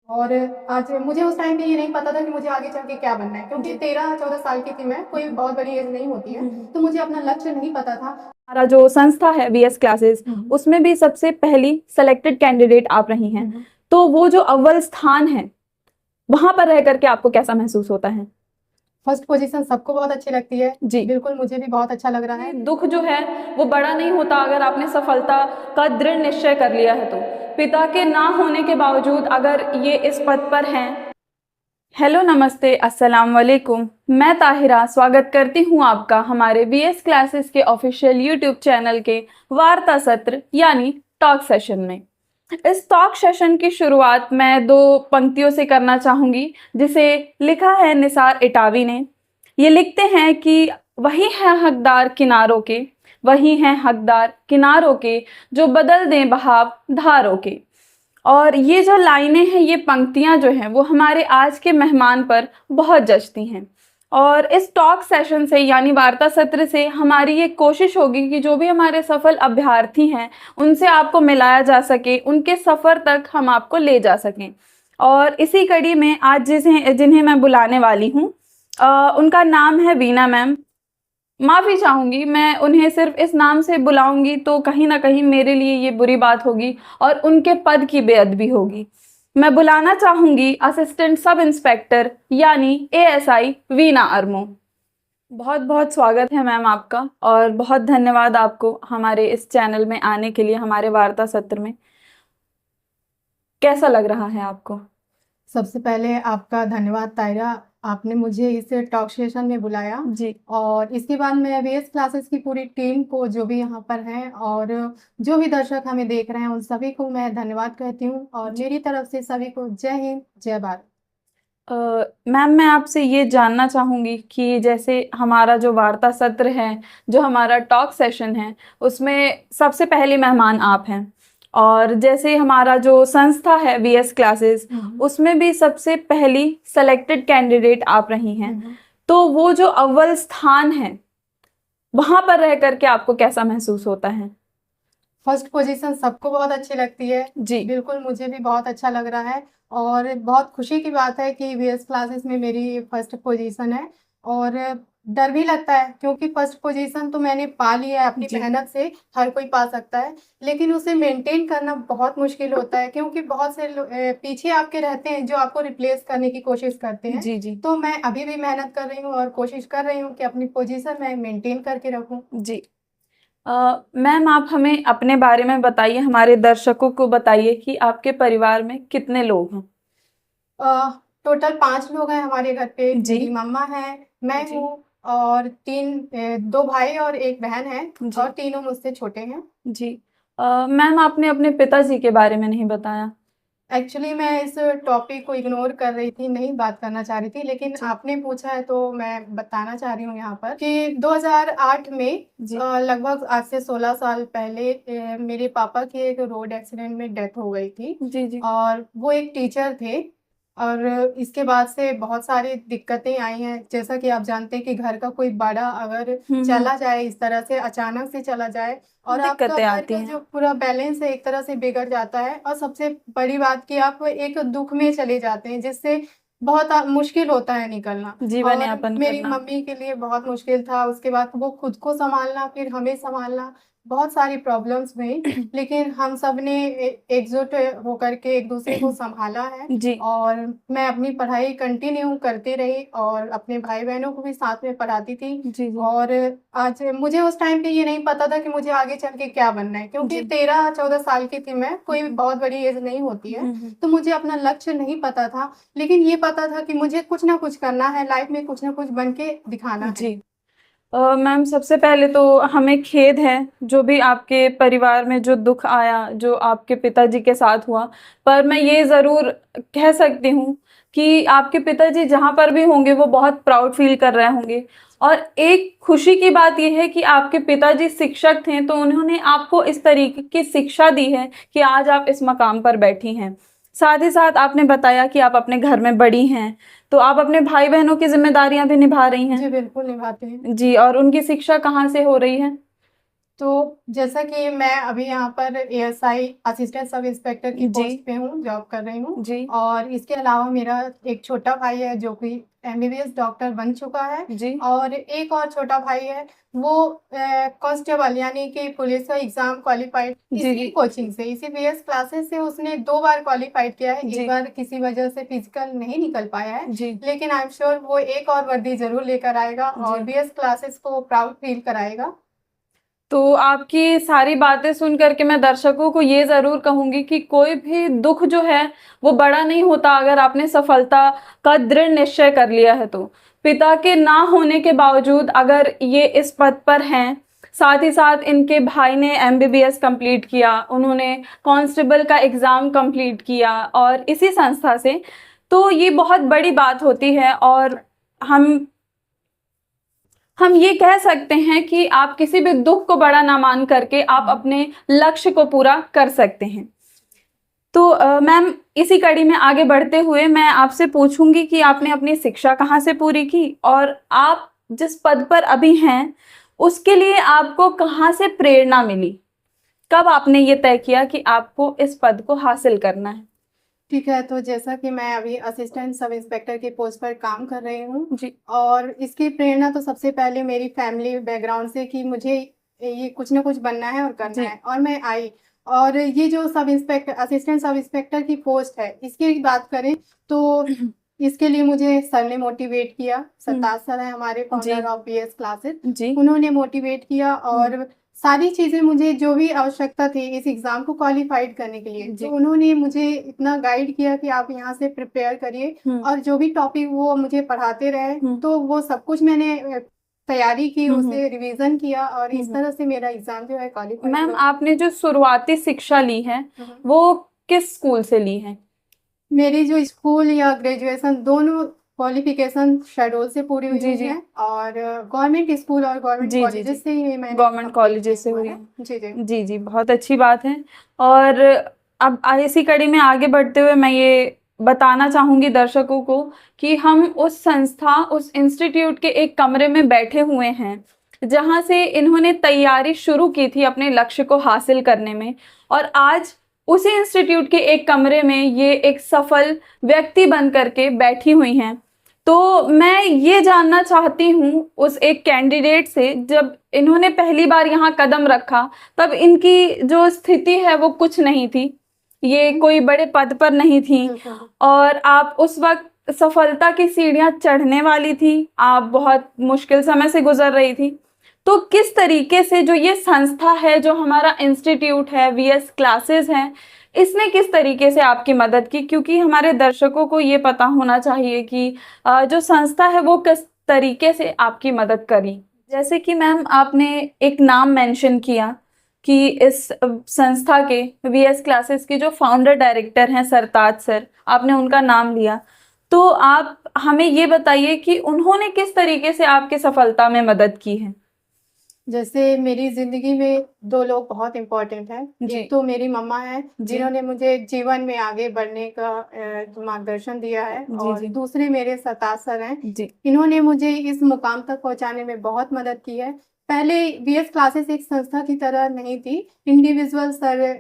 और आज मुझे उस टाइम पे ये नहीं पता था कि मुझे आगे चल के क्या बनना है, क्योंकि 13-14 साल की थी मैं, कोई बहुत बड़ी एज नहीं होती है, तो मुझे अपना लक्ष्य नहीं पता था। हमारा जो संस्था है वीएस क्लासेस, उसमें भी सबसे पहली सेलेक्टेड कैंडिडेट आप रही हैं। तो वो जो अव्वल स्थान है, वहां पर रह करके आपको कैसा महसूस होता है? फर्स्ट पोजीशन सबको बहुत अच्छी लगती है जी। बिल्कुल, मुझे भी बहुत अच्छा लग रहा है। दुख जो है वो बड़ा नहीं होता अगर आपने सफलता का दृढ़ निश्चय कर लिया है तो। पिता के ना होने के बावजूद अगर ये इस पद पर हैं। हेलो, नमस्ते, अस्सलाम वालेकुम। मैं ताहिरा स्वागत करती हूँ आपका हमारे वीएस क्लासेस के ऑफिशियल यूट्यूब चैनल के वार्ता सत्र यानी टॉक सेशन में। इस टॉक सेशन की शुरुआत मैं दो पंक्तियों से करना चाहूंगी, जिसे लिखा है निसार इटावी ने। ये लिखते हैं कि वही है हकदार किनारों के, वही हैं हकदार किनारों के, जो बदल दें बहाव धारों के। और ये जो लाइनें हैं, ये पंक्तियां जो हैं, वो हमारे आज के मेहमान पर बहुत जचती हैं। और इस टॉक सेशन से यानी वार्ता सत्र से हमारी ये कोशिश होगी कि जो भी हमारे सफल अभ्यर्थी हैं, उनसे आपको मिलाया जा सके, उनके सफ़र तक हम आपको ले जा सकें। और इसी कड़ी में आज जिन्हें मैं बुलाने वाली हूँ, उनका नाम है वीना मैम। माफ़ी चाहूँगी, मैं उन्हें सिर्फ इस नाम से बुलाऊंगी तो कहीं ना कहीं मेरे लिए ये बुरी बात होगी और उनके पद की बेअदबी होगी। मैं बुलाना चाहूँगी असिस्टेंट सब इंस्पेक्टर यानी एएसआई वीना अरमो। बहुत बहुत स्वागत है मैम आपका, और बहुत धन्यवाद आपको हमारे इस चैनल में आने के लिए, हमारे वार्ता सत्र में। कैसा लग रहा है आपको? सबसे पहले आपका धन्यवाद तायरा, आपने मुझे इस टॉक सेशन में बुलाया। जी। और इसके बाद मैं वीएस क्लासेस की पूरी टीम को, जो भी यहाँ पर हैं और जो भी दर्शक हमें देख रहे हैं, उन सभी को मैं धन्यवाद कहती हूँ। और मेरी तरफ से सभी को जय हिंद, जय भारत। मैम, मैं आपसे ये जानना चाहूँगी कि जैसे हमारा जो वार्ता सत्र है, जो हमारा टॉक सेशन है, उसमें सबसे पहले मेहमान आप हैं। और जैसे हमारा जो संस्था है वीएस क्लासेस, उसमें भी सबसे पहली सेलेक्टेड कैंडिडेट आप रही हैं। तो वो जो अव्वल स्थान है, वहां पर रह करके आपको कैसा महसूस होता है? फर्स्ट पोजीशन सबको बहुत अच्छी लगती है जी। बिल्कुल, मुझे भी बहुत अच्छा लग रहा है। और बहुत खुशी की बात है कि वीएस क्लासेस में मेरी फर्स्ट पोजीशन है। और डर भी लगता है, क्योंकि फर्स्ट पोजीशन तो मैंने पा लिया है अपनी मेहनत से, हर कोई पा सकता है, लेकिन उसे मेंटेन करना बहुत मुश्किल होता है, क्योंकि बहुत से पीछे आपके रहते हैं जो आपको रिप्लेस करने की कोशिश करते हैं। जी। जी। तो मैं अभी भी मेहनत कर रही हूँ और कोशिश कर रही हूँ कि अपनी पोजीशन मैं मेंटेन करके रखूँ। जी। मैम, आप हमें अपने बारे में बताइए, हमारे दर्शकों को बताइए कि आपके परिवार में कितने लोग हैं? टोटल 5 लोग हैं हमारे घर पे। जी। मेरी मम्मा है, मैं हूँ और 2 भाई और 1 बहन है, और तीनों मुझसे छोटे हैं। जी। मैम, आपने अपने पिताजी के बारे में नहीं बताया। एक्चुअली मैं इस टॉपिक को इग्नोर कर रही थी, नहीं बात करना चाह रही थी, लेकिन आपने पूछा है तो मैं बताना चाह रही हूँ यहाँ पर कि 2008 में लगभग आज से 16 साल पहले मेरे पापा की एक रोड एक्सीडेंट में डेथ हो गई थी। जी। और वो एक टीचर थे। और इसके बाद से बहुत सारी दिक्कतें आई हैं, जैसा कि आप जानते हैं कि घर का कोई बड़ा अगर चला जाए, इस तरह से अचानक से चला जाए, और आपका दिक्कतें घर आती का हैं। जो पूरा बैलेंस है एक तरह से बिगड़ जाता है। और सबसे बड़ी बात कि आप एक दुख में चले जाते हैं, जिससे बहुत मुश्किल होता है निकलना। जीवन और यापन मेरी करना। मम्मी के लिए बहुत मुश्किल था, उसके बाद वो खुद को संभालना, फिर हमें संभालना, बहुत सारी प्रॉब्लम्स हुई, लेकिन हम सब ने एकजुट होकर के एक दूसरे को संभाला है। जी। और मैं अपनी पढ़ाई कंटिन्यू करती रही और अपने भाई बहनों को भी साथ में पढ़ाती थी। जी। और आज मुझे उस टाइम पे ये नहीं पता था कि मुझे आगे चल के क्या बनना है, क्योंकि 13-14 साल की थी मैं, कोई बहुत बड़ी एज नहीं होती है, तो मुझे अपना लक्ष्य नहीं पता था, लेकिन ये पता था कि मुझे कुछ ना कुछ करना है लाइफ में, कुछ ना कुछ बन के दिखाना है। जी। मैम, सबसे पहले तो हमें खेद है जो भी आपके परिवार में जो दुख आया, जो आपके पिताजी के साथ हुआ। पर मैं ये ज़रूर कह सकती हूँ कि आपके पिताजी जहाँ पर भी होंगे वो बहुत प्राउड फील कर रहे होंगे। और एक खुशी की बात यह है कि आपके पिताजी शिक्षक थे, तो उन्होंने आपको इस तरीके की शिक्षा दी है कि आज आप इस मकाम पर बैठी हैं। साथ ही साथ आपने बताया कि आप अपने घर में बड़ी हैं, तो आप अपने भाई बहनों की जिम्मेदारियां भी निभा रही हैं। जी बिल्कुल निभाते हैं। जी। और उनकी शिक्षा कहाँ से हो रही है? तो जैसा कि मैं अभी यहाँ पर एएसआई असिस्टेंट सब इंस्पेक्टर की जी। पोस्ट पे हूँ, जॉब कर रही हूँ। जी। और इसके अलावा मेरा एक छोटा भाई है जो कि एमबीबीएस डॉक्टर बन चुका है। जी। और एक और छोटा भाई है, वो कांस्टेबल यानी कि पुलिस का एग्जाम क्वालिफाइड जी। इसी जी। कोचिंग से, इसी बीएस क्लासेस से उसने 2 बार क्वालिफाइड किया है। जी। एक बार किसी वजह से फिजिकल नहीं निकल पाया है, जी। लेकिन आई एम श्योर वो एक और वर्दी जरूर लेकर आएगा और जी। बीएस क्लासेस को प्राउड फील कराएगा। तो आपकी सारी बातें सुन करके मैं दर्शकों को ये ज़रूर कहूँगी कि कोई भी दुख जो है वो बड़ा नहीं होता अगर आपने सफलता का दृढ़ निश्चय कर लिया है तो। पिता के ना होने के बावजूद अगर ये इस पद पर हैं, साथ ही साथ इनके भाई ने एमबीबीएस कंप्लीट किया, उन्होंने कांस्टेबल का एग्ज़ाम कंप्लीट किया और इसी संस्था से, तो ये बहुत बड़ी बात होती है। और हम ये कह सकते हैं कि आप किसी भी दुख को बड़ा ना मान करके आप अपने लक्ष्य को पूरा कर सकते हैं। तो मैम, इसी कड़ी में आगे बढ़ते हुए मैं आपसे पूछूंगी कि आपने अपनी शिक्षा कहाँ से पूरी की और आप जिस पद पर अभी हैं उसके लिए आपको कहाँ से प्रेरणा मिली? कब आपने ये तय किया कि आपको इस पद को हासिल करना है? ठीक है, तो जैसा कि मैं अभी असिस्टेंट सब इंस्पेक्टर की पोस्ट पर काम कर रही हूँ, जी। और इसकी प्रेरणा तो सबसे पहले मेरी फैमिली बैकग्राउंड से कि मुझे ये कुछ ना कुछ बनना है और करना जी। है, और मैं आई। और ये जो sub inspector assistant sub inspector की पोस्ट है, इसकी बात करें तो इसके लिए मुझे सर ने मोटिवेट किया। सरताज सर है हमारे, फाउंडर ऑफ बीएस क्लासेस। जी। उन्होंने मोटिवेट किया और सारी चीज़ें, मुझे जो भी आवश्यकता थी इस एग्ज़ाम को क्वालिफाइड करने के लिए, जी। तो उन्होंने मुझे इतना गाइड किया कि आप यहाँ से प्रिपेयर करिए, और जो भी टॉपिक वो मुझे पढ़ाते रहे, तो वो सब कुछ मैंने तैयारी की, उसे रिवीजन किया, और इस तरह से मेरा एग्ज़ाम जो है क्वालिफाइड मैम, हुआ। आपने जो शुरुआती शिक्षा ली है वो किस स्कूल से ली है? मेरी जो स्कूल या ग्रेजुएशन दोनों क्वालिफिकेशन शहडोल से पूरी हुई जी। जी। है, और गवर्नमेंट स्कूल और गवर्नमेंट जी। जी। कॉलेजेस से ही मैंने गवर्नमेंट complete कॉलेजेस से किया हुई है। है। जी जी। जी। जी, बहुत अच्छी बात है। और अब इसी कड़ी में आगे बढ़ते हुए मैं ये बताना चाहूंगी दर्शकों को कि हम उस संस्था, उस इंस्टीट्यूट के एक कमरे में बैठे हुए हैं जहां से इन्होंने तैयारी शुरू की थी अपने लक्ष्य को हासिल करने में, और आज उसी इंस्टीट्यूट के एक कमरे में ये एक सफल व्यक्ति बन करके बैठी हुई हैं। तो मैं ये जानना चाहती हूँ उस एक कैंडिडेट से, जब इन्होंने पहली बार यहाँ कदम रखा तब इनकी जो स्थिति है वो कुछ नहीं थी, ये कोई बड़े पद पर नहीं थी, और आप उस वक्त सफलता की सीढ़ियां चढ़ने वाली थी, आप बहुत मुश्किल समय से गुजर रही थी। तो किस तरीके से जो ये संस्था है, जो हमारा इंस्टीट्यूट है, वीएस क्लासेस हैं, इसने किस तरीके से आपकी मदद की? क्योंकि हमारे दर्शकों को ये पता होना चाहिए कि जो संस्था है वो किस तरीके से आपकी मदद करी। जैसे कि मैम, आपने एक नाम मेंशन किया कि इस संस्था के, वीएस क्लासेस के जो फाउंडर डायरेक्टर हैं सरताज सर, आपने उनका नाम लिया, तो आप हमें ये बताइए कि उन्होंने किस तरीके से आपकी सफलता में मदद की है? जैसे मेरी जिंदगी में 2 लोग बहुत इम्पोर्टेंट हैं। जी। एक तो मेरी मम्मा है, जी। जिन्होंने मुझे जीवन में आगे बढ़ने का मार्गदर्शन दिया है, जी। और जी। दूसरे मेरे सरताज सर हैं। जी। इन्होंने मुझे इस मुकाम तक पहुंचाने में बहुत मदद की है। पहले बीएस क्लासेस एक संस्था की तरह नहीं थी, इंडिविजुअल सर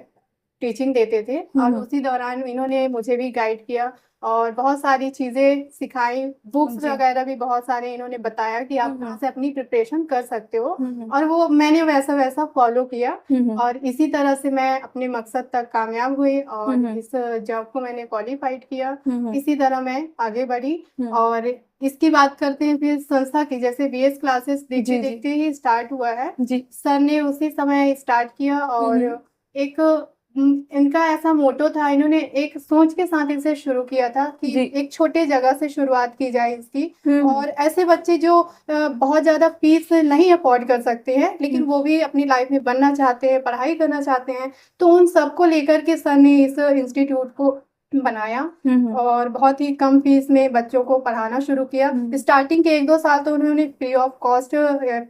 टीचिंग देते थे, और उसी दौरान इन्होंने मुझे भी गाइड किया और बहुत सारी चीज़ें सिखाई। बुक्स जी। वगैरह भी बहुत सारे इन्होंने बताया कि आप कहाँ से अपनी प्रिपरेशन कर सकते हो, हम्म। और वो मैंने वैसा वैसा फॉलो किया, और इसी तरह से मैं अपने मकसद तक कामयाब हुई, और इस जॉब को मैंने क्वालिफाइड किया। इसी तरह मैं आगे बढ़ी। और इसकी बात करते हैं फिर संस्था की, जैसे बीएस क्लासेस देखते जी। जी। देखते ही स्टार्ट हुआ है। जी। सर ने उसी समय स्टार्ट किया, और एक इनका ऐसा मोटो था, इन्होंने एक सोच के साथ इसे शुरू किया था कि जी। एक छोटे जगह से शुरुआत की जाए इसकी, हम्म। और ऐसे बच्चे जो बहुत ज़्यादा फीस नहीं अफोर्ड कर सकते हैं, लेकिन वो भी अपनी लाइफ में बनना चाहते हैं, पढ़ाई करना चाहते हैं, तो उन सबको लेकर के सर ने इस इंस्टीट्यूट को बनाया, और बहुत ही कम फीस में बच्चों को पढ़ाना शुरू किया। स्टार्टिंग के 1-2 साल तो उन्होंने फ्री ऑफ कॉस्ट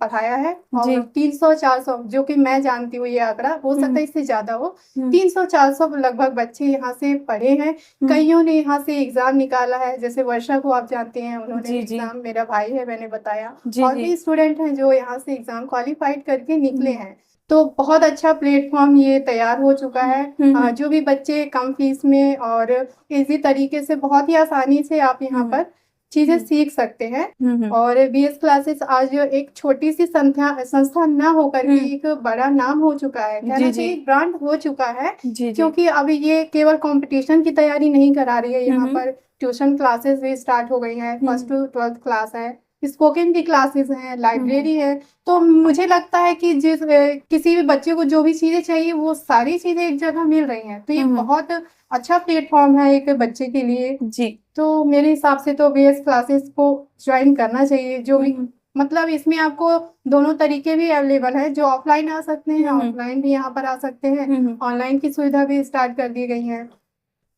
पढ़ाया है, जी। और 300-400, जो कि मैं जानती हूँ ये आंकड़ा, हो सकता है इससे ज्यादा हो, 300-400 लगभग बच्चे यहाँ से पढ़े हैं। कईयों ने यहाँ से एग्जाम निकाला है, जैसे वर्षा को आप जानते हैं, उन्होंने जी। जी। एग्जाम, मेरा भाई है, मैंने बताया, जी। और जी। भी स्टूडेंट हैं जो यहाँ से एग्जाम क्वालिफाइड करके निकले हैं। तो बहुत अच्छा प्लेटफॉर्म ये तैयार हो चुका है। जो भी बच्चे कम फीस में और इजी तरीके से बहुत ही आसानी से आप यहाँ पर चीजें सीख सकते हैं। और बीएस क्लासेस आज एक छोटी सी संस्था ना होकर के एक बड़ा नाम हो चुका है, कहना चाहिए ब्रांड हो चुका है। क्योंकि अभी ये केवल कंपटीशन की तैयारी नहीं करा रही है, यहाँ पर ट्यूशन क्लासेस भी स्टार्ट हो गई हैं, 1st to 12th क्लास है, स्पोकन की क्लासेस हैं, लाइब्रेरी है। तो मुझे लगता है कि किसी भी बच्चे को जो भी चीजें चाहिए वो सारी चीजें एक जगह मिल रही हैं, तो ये बहुत अच्छा प्लेटफॉर्म है एक बच्चे के लिए जी। तो मेरे हिसाब से तो बीएस क्लासेस को ज्वाइन करना चाहिए। जो भी मतलब इसमें आपको दोनों तरीके भी अवेलेबल है, जो ऑफलाइन आ सकते हैं, ऑफलाइन भी यहाँ पर आ सकते हैं, ऑनलाइन की सुविधा भी स्टार्ट कर दी गई है।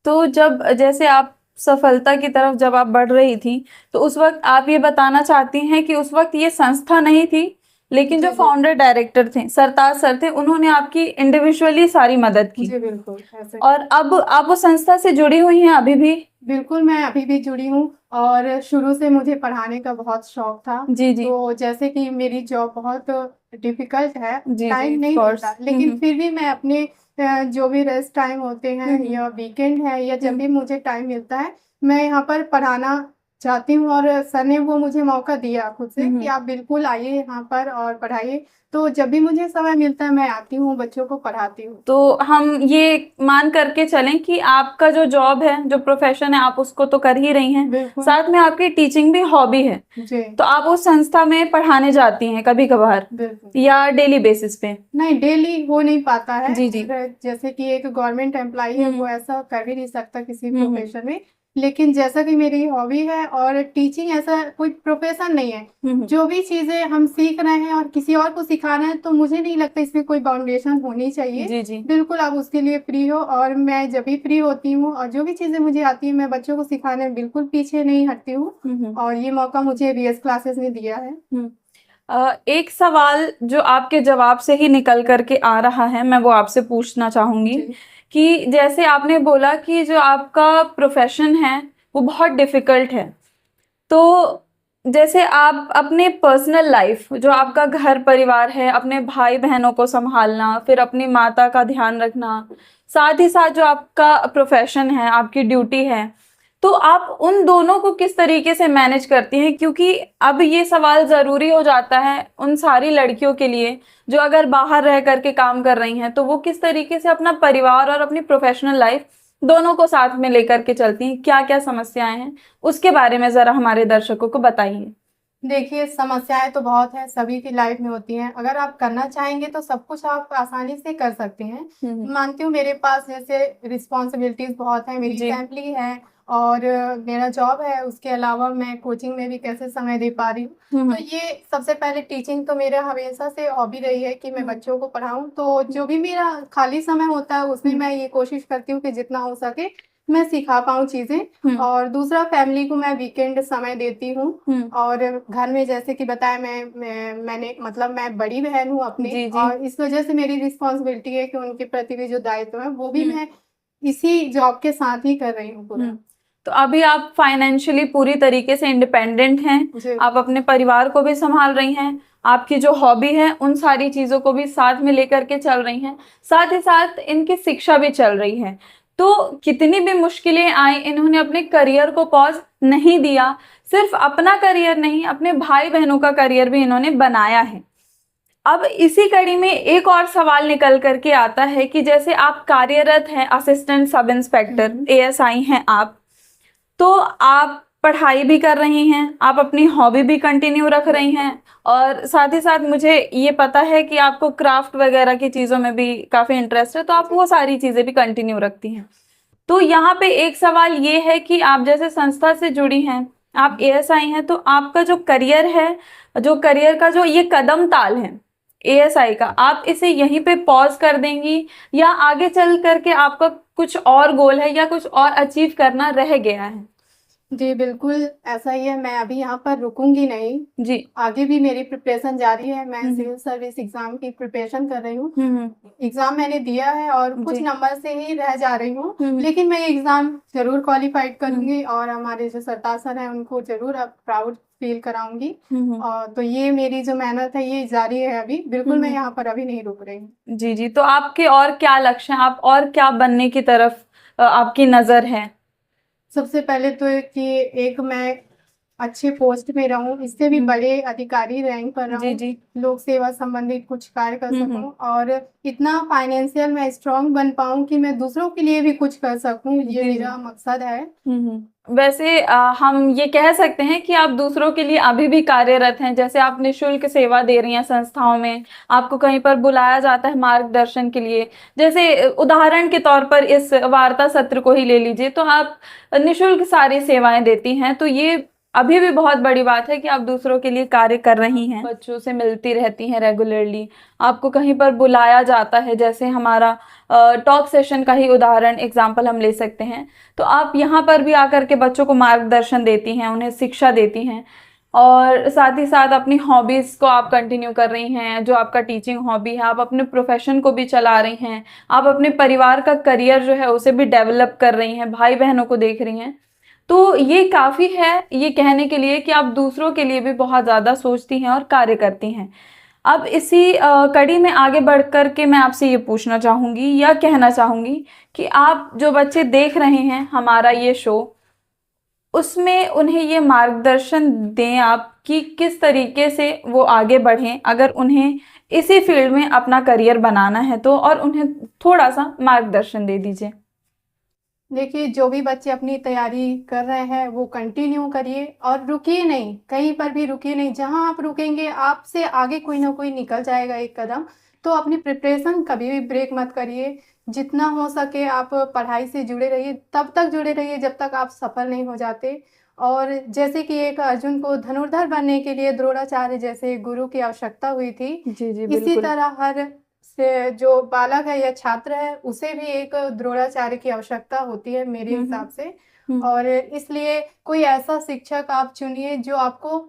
तो जब जैसे आप सफलता की तरफ जब आप बढ़ रही थी, तो उस वक्त आप ये बताना चाहती हैं कि उस वक्त ये संस्था नहीं थी, लेकिन जो फाउंडर डायरेक्टर थे, सरताज सर थे, उन्होंने आपकी इंडिविजुअली सारी मदद की। जी बिल्कुल ऐसे। और अब आप उस संस्था से जुड़ी हुई हैं अभी भी? बिल्कुल, मैं अभी भी जुड़ी हूँ और शुरू से मुझे पढ़ाने का बहुत शौक था। जी जी। तो जैसे कि मेरी जॉब बहुत डिफिकल्ट है, टाइम नहीं of course। मिलता, लेकिन फिर भी मैं अपने जो भी रेस्ट टाइम होते हैं या वीकेंड है या जब भी मुझे टाइम मिलता है, मैं यहाँ पर पढ़ाना चाहती हूँ। और सर ने वो मुझे मौका दिया खुद से कि आप बिल्कुल आइए यहाँ पर और पढ़ाइए। तो जब भी मुझे समय मिलता है मैं आती हूँ, बच्चों को पढ़ाती हूँ। तो हम ये मान करके चलें कि आपका जो जॉब है, जो प्रोफेशन है, आप उसको तो कर ही रही हैं, साथ में आपकी टीचिंग भी हॉबी है जी। तो आप उस संस्था में पढ़ाने जाती हैं कभी कभार या डेली बेसिस पे? नहीं, डेली हो नहीं पाता है। जी जी। जैसे कि एक गवर्नमेंट एम्प्लॉय है वो ऐसा कर भी नहीं सकता किसी प्रोफेशन में, लेकिन जैसा कि मेरी हॉबी है और टीचिंग ऐसा कोई प्रोफेशन नहीं है। जो भी चीजें हम सीख रहे हैं और किसी और को सिखाना है, तो मुझे नहीं लगता इसमें कोई बाउंडेशन होनी चाहिए। जी जी। बिल्कुल आप उसके लिए फ्री हो, और मैं जब भी फ्री होती हूँ और जो भी चीजें मुझे आती है, मैं बच्चों को सिखाने में बिल्कुल पीछे नहीं हटती हूँ। और ये मौका मुझे बीएस क्लासेस ने दिया है। एक सवाल जो आपके जवाब से ही निकल करके आ रहा है, मैं वो आपसे पूछना चाहूंगी कि जैसे आपने बोला कि जो आपका प्रोफेशन है वो बहुत डिफिकल्ट है, तो जैसे आप अपने पर्सनल लाइफ, जो आपका घर परिवार है, अपने भाई बहनों को संभालना, फिर अपनी माता का ध्यान रखना, साथ ही साथ जो आपका प्रोफेशन है, आपकी ड्यूटी है, तो आप उन दोनों को किस तरीके से मैनेज करती हैं? क्योंकि अब ये सवाल ज़रूरी हो जाता है उन सारी लड़कियों के लिए जो अगर बाहर रह करके काम कर रही हैं, तो वो किस तरीके से अपना परिवार और अपनी प्रोफेशनल लाइफ दोनों को साथ में लेकर के चलती हैं, क्या क्या समस्याएं हैं, उसके बारे में ज़रा हमारे दर्शकों को बताइए। देखिए, समस्याएं तो बहुत है, सभी की लाइफ में होती हैं। अगर आप करना चाहेंगे तो सब कुछ आप आसानी से कर सकते हैं। मानती हूँ मेरे पास जैसे रिस्पॉन्सिबिलिटीज बहुत है, मेरी फैमिली है और मेरा जॉब है, उसके अलावा मैं कोचिंग में भी कैसे समय दे पा रही हूँ। तो ये सबसे पहले टीचिंग तो मेरा हमेशा से हॉबी रही है कि मैं बच्चों को पढ़ाऊँ। तो जो भी मेरा खाली समय होता है उसमें मैं ये कोशिश करती हूँ कि जितना हो सके मैं सिखा पाऊँ चीजें। और दूसरा, फैमिली को मैं वीकेंड समय देती हूँ। और घर में जैसे कि बताया, मैंने मतलब मैं बड़ी बहन हूँ अपनी, और इस वजह से मेरी रिस्पॉन्सिबिलिटी है कि उनके प्रति भी जो दायित्व है वो भी मैं इसी जॉब के साथ ही कर रही हूँ पूरा। तो अभी आप फाइनेंशियली पूरी तरीके से इंडिपेंडेंट हैं, आप अपने परिवार को भी संभाल रही हैं, आपकी जो हॉबी है उन सारी चीज़ों को भी साथ में लेकर के चल रही हैं, साथ ही साथ इनकी शिक्षा भी चल रही है। तो कितनी भी मुश्किलें आए, इन्होंने अपने करियर को पॉज नहीं दिया। सिर्फ अपना करियर नहीं, अपने भाई बहनों का करियर भी इन्होंने बनाया है। अब इसी कड़ी में एक और सवाल निकल करके आता है कि जैसे आप कार्यरत हैं, असिस्टेंट सब इंस्पेक्टर एएसआई हैं आप, तो आप पढ़ाई भी कर रही हैं, आप अपनी हॉबी भी कंटिन्यू रख रही हैं, और साथ ही साथ मुझे ये पता है कि आपको क्राफ्ट वगैरह की चीज़ों में भी काफ़ी इंटरेस्ट है, तो आप वो सारी चीज़ें भी कंटिन्यू रखती हैं। तो यहाँ पे एक सवाल ये है कि आप जैसे संस्था से जुड़ी हैं, आप एएसआई हैं, तो आपका जो करियर है, जो करियर का जो ये कदम ताल है एएसआई का, आप इसे यहीं पे पॉज कर देंगी या आगे चल करके आपका कुछ और गोल है या कुछ और अचीव करना रह गया है? जी, बिल्कुल ऐसा ही है। मैं अभी यहाँ पर रुकूँगी नहीं। जी। आगे भी मेरी प्रिपरेशन जारी है। मैं हुँ, हुँ। सिविल सर्विस एग्ज़ाम की प्रिपरेशन कर रही हूँ। हुँ, हुँ। एग्ज़ाम मैंने दिया है और कुछ जी। नंबर से ही रह जा रही हूँ, हुँ, हुँ। लेकिन मैं ये एग्ज़ाम ज़रूर क्वालिफ़ाइड हुँ। करूँगी और हमारे जो सरताज सर हैं, उनको ज़रूर अब प्राउड फ़ील कराऊँगी। हुँ, हुँ। तो ये मेरी जो मेहनत है, ये जारी है अभी। हुँ, बिल्कुल, मैं हुँ। यहाँ पर अभी नहीं रुक रही हूँ। जी, जी। तो आपके और क्या लक्ष्य हैं? आप और क्या बनने की तरफ आपकी नज़र है? सबसे पहले तो कि एक मैं अच्छे पोस्ट पे रहूँ, इससे भी हुँ। बड़े अधिकारी रैंक पर जी, रहूँ, जी। लोक सेवा संबंधित कुछ कार्य कर हुँ, सकूँ हुँ। और इतना फाइनेंशियल मैं स्ट्रॉन्ग बन पाऊँ कि मैं दूसरों के लिए भी कुछ कर सकूँ, ये जी, जी। मेरा मकसद है। हुँ, हुँ। वैसे हम ये कह सकते हैं कि आप दूसरों के लिए अभी भी कार्यरत हैं, जैसे आप निःशुल्क सेवा दे रही हैं संस्थाओं में, आपको कहीं पर बुलाया जाता है मार्गदर्शन के लिए। जैसे उदाहरण के तौर पर इस वार्ता सत्र को ही ले लीजिए, तो आप निःशुल्क सारी सेवाएँ देती हैं, तो ये अभी भी बहुत बड़ी बात है कि आप दूसरों के लिए कार्य कर रही हैं। बच्चों से मिलती रहती हैं रेगुलरली, आपको कहीं पर बुलाया जाता है, जैसे हमारा टॉक सेशन का ही उदाहरण एग्ज़ाम्पल हम ले सकते हैं। तो आप यहाँ पर भी आकर के बच्चों को मार्गदर्शन देती हैं, उन्हें शिक्षा देती हैं और साथ ही साथ अपनी हॉबीज़ को आप कंटिन्यू कर रही हैं, जो आपका टीचिंग हॉबी है, आप अपने प्रोफ़ेशन को भी चला रही हैं, आप अपने परिवार का करियर जो है उसे भी डेवलप कर रही हैं, भाई-बहनों को देख रही हैं। तो ये काफ़ी है ये कहने के लिए कि आप दूसरों के लिए भी बहुत ज़्यादा सोचती हैं और कार्य करती हैं। अब इसी कड़ी में आगे बढ़ कर के मैं आपसे ये पूछना चाहूँगी या कहना चाहूँगी कि आप जो बच्चे देख रहे हैं हमारा ये शो, उसमें उन्हें ये मार्गदर्शन दें आप कि किस तरीके से वो आगे बढ़ें, अगर उन्हें इसी फ़ील्ड में अपना करियर बनाना है तो और उन्हें थोड़ा-सा मार्गदर्शन दे दीजिए। देखिए, जो भी बच्चे अपनी तैयारी कर रहे हैं, वो कंटिन्यू करिए और रुकिए नहीं, कहीं पर भी रुकिए नहीं। जहाँ आप रुकेंगे, आपसे आगे कोई ना कोई निकल जाएगा एक कदम। तो अपनी प्रिपरेशन कभी भी ब्रेक मत करिए। जितना हो सके आप पढ़ाई से जुड़े रहिए, तब तक जुड़े रहिए जब तक आप सफल नहीं हो जाते। और जैसे कि एक अर्जुन को धनुर्धर बनने के लिए द्रोणाचार्य जैसे गुरु की आवश्यकता हुई थी, जी, जी, इसी बिल्कुल। तरह हर से जो बालक है या छात्र है, उसे भी एक द्रोणाचार्य की आवश्यकता होती है मेरे हुँ, हुँ। हिसाब से। हुँ। और इसलिए कोई ऐसा शिक्षक आप चुनिए जो आपको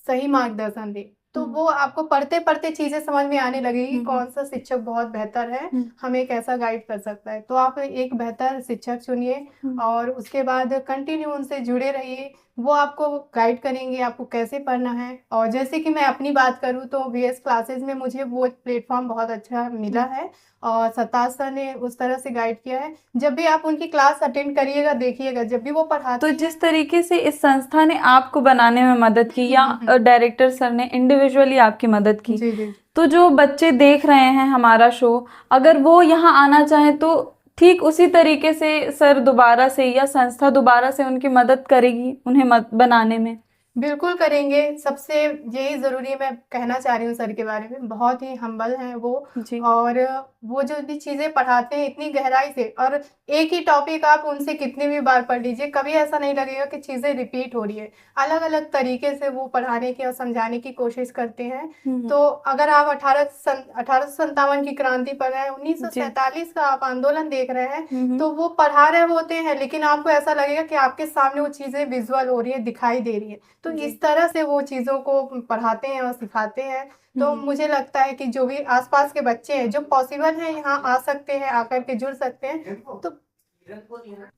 सही मार्गदर्शन दे। तो हुँ। वो आपको पढ़ते-पढ़ते चीज़ें समझ में आने लगेगी, हुँ, हुँ। कौन-सा शिक्षक बहुत बेहतर है, हुँ। हमें कैसा गाइड कर सकता है। तो आप एक बेहतर शिक्षक चुनिए हुँ। और उसके बाद कंटिन्यू उनसे जुड़े रहिए। वो आपको गाइड करेंगे, आपको कैसे पढ़ना है। और जैसे कि मैं अपनी बात करूँ तो वीएस क्लासेस में मुझे वो प्लेटफ़ॉर्म बहुत अच्छा मिला हुँ। है और सरताज सर ने उस तरह से गाइड किया है। जब भी आप उनकी क्लास अटेंड करिएगा, देखिएगा, जब भी वो पढ़ाते तो हैं। जिस तरीके से इस संस्था ने आपको बनाने में मदद की हुँ, या हुँ, हुँ। डायरेक्टर सर ने इंडिविजुअली आपकी मदद की, जी, जी। तो जो बच्चे देख रहे हैं हमारा शो, अगर वो यहाँ आना चाहें तो ठीक उसी तरीके से सर दोबारा से या संस्था दोबारा से उनकी मदद करेगी उन्हें बनाने में? बिल्कुल करेंगे। सबसे यही ज़रूरी मैं कहना चाह रही हूँ सर के बारे में, बहुत ही हम्बल हैं वो। जी। और वो जो भी चीज़ें पढ़ाते हैं इतनी गहराई से, और एक ही टॉपिक आप उनसे कितनी भी बार पढ़ लीजिए, कभी ऐसा नहीं लगेगा कि चीज़ें रिपीट हो रही है। अलग-अलग तरीके से वो पढ़ाने की और समझाने की कोशिश करते हैं। हुँ। तो अगर आप 1857 की क्रांति पढ़ रहे हैं, जी। 1947 का आप आंदोलन देख रहे हैं, हुँ, हुँ। तो वो पढ़ा रहे होते हैं, लेकिन आपको ऐसा लगेगा कि आपके सामने वो चीज़ें विज़ुअल हो रही है, दिखाई दे रही है। तो जी। इस तरह से वो चीज़ों को पढ़ाते हैं और सिखाते हैं। तो हुँ। मुझे लगता है कि जो भी आस-पास के बच्चे हैं, जो पॉसिबल है यहाँ आ सकते हैं, आकर के जुड़ सकते हैं, तो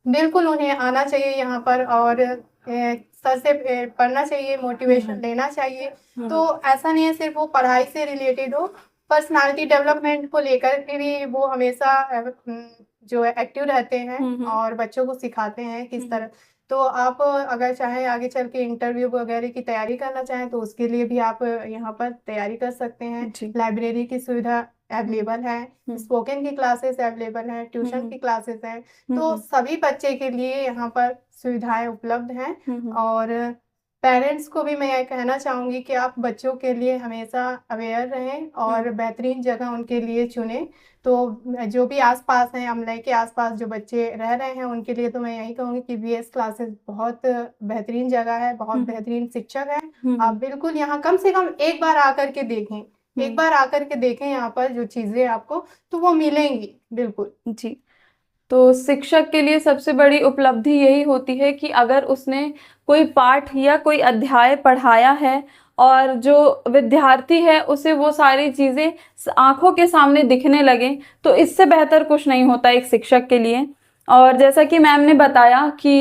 बिल्कुल उन्हें आना चाहिए यहाँ पर और सर से पढ़ना चाहिए, हुँ, मोटिवेशन हुँ। लेना चाहिए। हुँ। तो ऐसा नहीं है सिर्फ़ वो पढ़ाई से रिलेटेड हो, पर्सनैलिटी डेवलपमेंट को लेकर के भी वो हमेशा जो है एक्टिव रहते हैं हुँ, हुँ। और बच्चों को सिखाते हैं हुँ, किस हुँ। तरह। तो आप अगर चाहें आगे चल के इंटरव्यू वगैरह की तैयारी करना चाहें, तो उसके लिए भी आप यहाँ पर तैयारी कर सकते हैं। जी। लाइब्रेरी की सुविधा हुँ। अवेलेबल है, हुँ। स्पोकन की क्लासेस अवेलेबल हैं, हुँ, ट्यूशन हुँ। की क्लासेस हैं। हुँ, तो हुँ। सभी बच्चे के लिए यहाँ पर सुविधाएँ उपलब्ध हैं। हुँ, हुँ। और पेरेंट्स को भी मैं ये कहना चाहूँगी कि आप बच्चों के लिए हमेशा अवेयर रहें हुँ। और बेहतरीन जगह उनके लिए चुनें। तो जो भी आस-पास हैं, अमलाई के आस-पास जो बच्चे रह रहे हैं, उनके लिए तो मैं यही कहूँगी कि वीएस क्लासेस बहुत बेहतरीन जगह है, बहुत हुँ, हुँ। बेहतरीन शिक्षक हैं। हुँ, आप हुँ। बिल्कुल यहाँ कम से कम एक बार आकर के देखें। हुँ। एक बार आकर के देखें यहाँ पर जो चीज़ें आपको, तो वो मिलेंगी, बिल्कुल। जी। तो शिक्षक के लिए सबसे बड़ी उपलब्धि यही होती है कि अगर उसने कोई पाठ या कोई अध्याय पढ़ाया है और जो विद्यार्थी है उसे वो सारी चीज़ें आंखों के सामने दिखने लगे, तो इससे बेहतर कुछ नहीं होता एक शिक्षक के लिए। और जैसा कि मैम ने बताया कि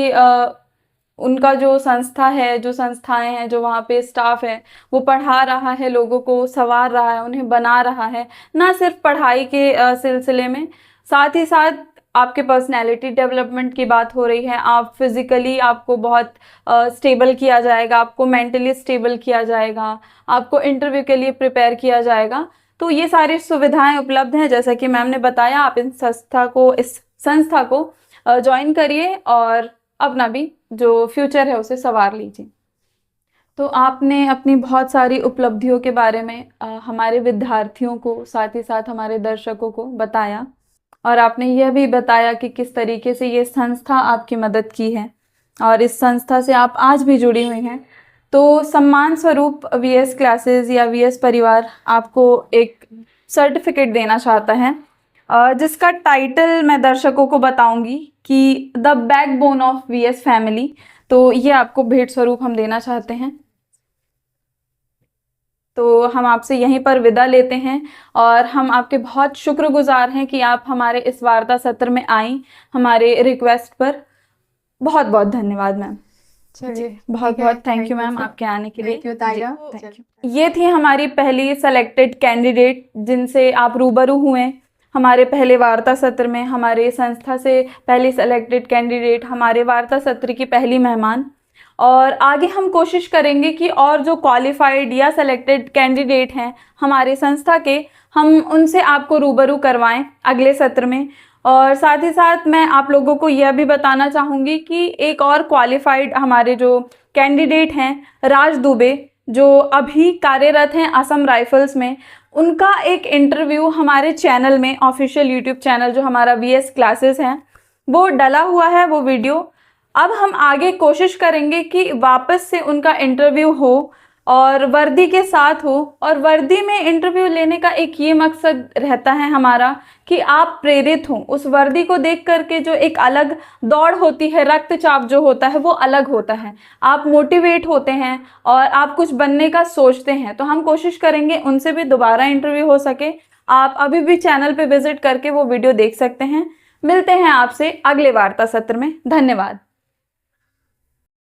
उनका जो संस्था है, जो संस्थाएं हैं, जो वहाँ पे स्टाफ है, वो पढ़ा रहा है, लोगों को संवार रहा है, उन्हें बना रहा है, ना सिर्फ पढ़ाई के सिलसिले में, साथ ही साथ आपके पर्सनैलिटी डेवलपमेंट की बात हो रही है। आप फिजिकली आपको बहुत स्टेबल किया जाएगा, आपको मेंटली स्टेबल किया जाएगा, आपको इंटरव्यू के लिए प्रिपेयर किया जाएगा। तो ये सारी सुविधाएं उपलब्ध हैं। जैसा कि मैम ने बताया, आप इस संस्था को ज्वाइन करिए और अपना भी जो फ्यूचर है उसे संवार लीजिए। तो आपने अपनी बहुत सारी उपलब्धियों के बारे में हमारे विद्यार्थियों को, साथ ही साथ हमारे दर्शकों को बताया, और आपने यह भी बताया कि किस तरीके से ये संस्था आपकी मदद की है और इस संस्था से आप आज भी जुड़ी हुई हैं। तो सम्मान स्वरूप वीएस क्लासेस या वीएस परिवार आपको एक सर्टिफिकेट देना चाहता है, जिसका टाइटल मैं दर्शकों को बताऊंगी कि the backbone of VS family. तो ये आपको भेंट स्वरूप हम देना चाहते हैं। तो हम आपसे यहीं पर विदा लेते हैं और हम आपके बहुत शुक्रगुजार हैं कि आप हमारे इस वार्ता सत्र में आई हमारे रिक्वेस्ट पर। बहुत बहुत धन्यवाद मैम। चलिए, बहुत ठीक है, बहुत थैंक यू मैम सर। आपके आने के लिए। Thank you तायरा। Thank you. ये थी हमारी पहली सेलेक्टेड कैंडिडेट जिनसे आप रूबरू हुए हमारे पहले वार्ता सत्र में। हमारे संस्था से पहली सेलेक्टेड कैंडिडेट, हमारे वार्ता सत्र की पहली मेहमान। और आगे हम कोशिश करेंगे कि और जो क्वालिफाइड या सेलेक्टेड कैंडिडेट हैं हमारे संस्था के, हम उनसे आपको रूबरू करवाएं अगले सत्र में। और साथ ही साथ मैं आप लोगों को यह भी बताना चाहूँगी कि एक और क्वालिफाइड हमारे जो कैंडिडेट हैं, राज दुबे, जो अभी कार्यरत हैं असम राइफल्स में, उनका एक इंटरव्यू हमारे चैनल में, ऑफिशियल यूट्यूब चैनल जो हमारा वीएस क्लासेस हैं, वो डला हुआ है वो वीडियो। अब हम आगे कोशिश करेंगे कि वापस से उनका इंटरव्यू हो और वर्दी के साथ हो। और वर्दी में इंटरव्यू लेने का एक ये मकसद रहता है हमारा कि आप प्रेरित हों। उस वर्दी को देख करके जो एक अलग दौड़ होती है, रक्तचाप जो होता है वो अलग होता है, आप मोटिवेट होते हैं और आप कुछ बनने का सोचते हैं। तो हम कोशिश करेंगे उनसे भी दोबारा इंटरव्यू हो सके। आप अभी भी चैनल पे विजिट करके वो वीडियो देख सकते हैं। मिलते हैं आपसे अगले वार्ता सत्र में। धन्यवाद।